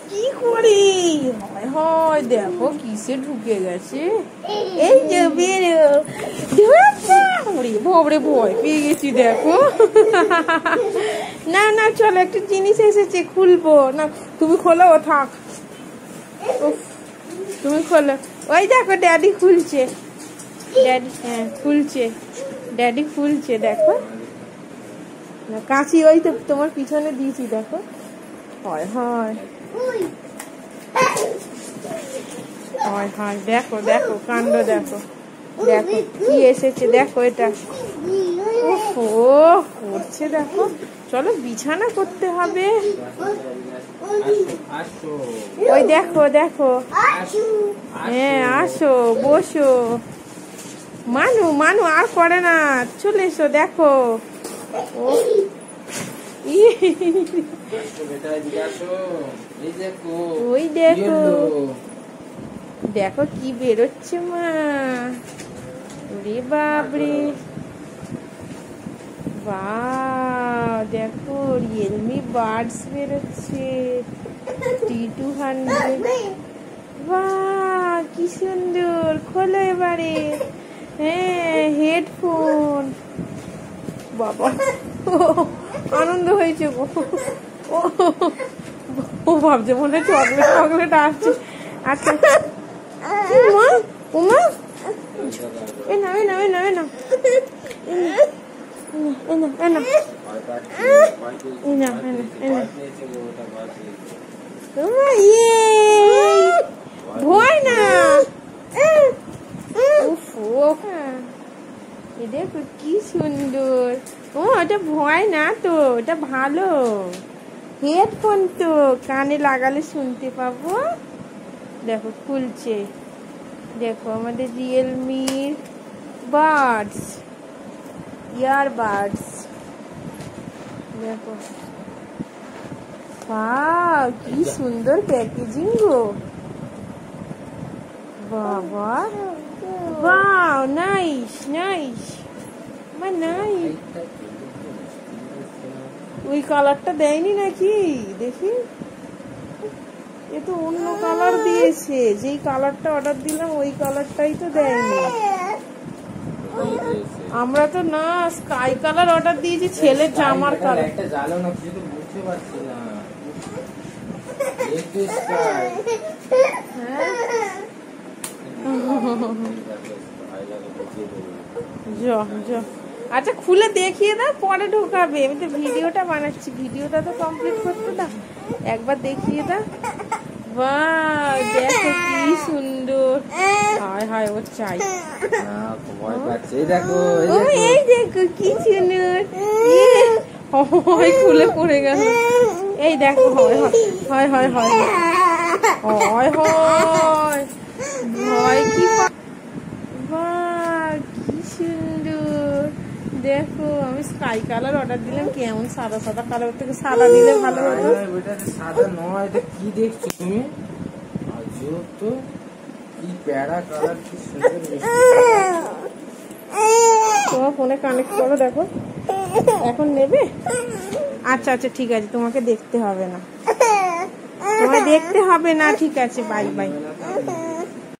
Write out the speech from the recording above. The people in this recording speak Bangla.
কি করি? হয় হয় দেখো কিসে ঢুকে গেছে। এই যে বেরো, বাবরে ভয় পেয়ে গেছি দেখো। না না চলো, একটা জিনিস এসেছে খুলবো না, তুমি খোলো, ও থাক। তুমি খোলো। ওই দেখো ড্যাডি খুলছে, ড্যাডি হ্যাঁ খুলছে, ড্যাডি খুলছে দেখো। কাঁচি ওই তো তোমার পিছনে দিয়েছি দেখো। হয় হয় হয় হয় দেখো দেখো কাণ্ড দেখো, দেখো কি এসেছে দেখো এটা। ওহো করছে দেখো, চলো বিছানা করতে হবে। ওই দেখো দেখো, হ্যাঁ আসো বসো। মানু মানু আর করে না, চলে এসো দেখো। ওই দেখো দেখো কি বেরোচ্ছে মা, রে বাবরে বাহ, দেখো রিয়েলমি বাডস বেরোচ্ছে T200। বাহ কি সুন্দর, খোলো এবারে। হ্যাঁ হেডফোন, বাবা আনন্দ হয়েছে গো। ও ভাবছে মনে হয় চকলেট চকলেট আসছে। আচ্ছা উমা উমা, এ না এ না এ না এ না ভয় না। দেখো কি সুন্দর। ও ওটা ভয় না তো, ওটা ভালো হেডফোন, তো কানে লাগালে শুনতে পাবো। দেখো খুলছে, দেখো আমাদের রিয়েলমির বাডস, ইয়ারবাডস দেখো। বাহ কি সুন্দর প্যাকেজিং গো, বাবা বাহ নাইস নাইস মা নাইস। ওই কালারটা দেয়নি নাকি দেখি, এ তো অন্য কালার দিয়েছে, যেই কালারটা অর্ডার দিলাম ওই কালারটাই তো দেয়নি। আমরা তো না স্কাই কালার অর্ডার দিয়েছি, ছেলের জামার কালার। আচ্ছা খুলে দেখিয়ে দাও, পরে ঢোকাবে। আমি তো ভিডিওটা বানাচ্ছি, ভিডিওটা তো কমপ্লিট করতে দাও, একবার দেখিয়ে দাও। বাহ দেখো কি সুন্দর, হায় হায় ও চাই। এই দেখো কি সুন্দর, হয় খুলে পড়ে গেল। এই দেখো হয় হয় হয় হয় হয় হয় ভয় কি, বাহ কি সুন্দর। দেখো আমি স্কাই কালার অর্ডার দিলাম, কেমন সাদা সাদা কালার থেকে সাদা দিলে ভালো হতো। সাদা নয়, এটা কি দেখছো তুমি? তো কি প্যারা কালার, কি সুন্দর। তোমার ফোনে কানেক্ট করো দেখো, এখন নেবে? আচ্ছা আচ্ছা ঠিক আছে, তোমাকে দেখতে হবে না, তোমায় দেখতে হবে না, ঠিক আছে বাই বাই।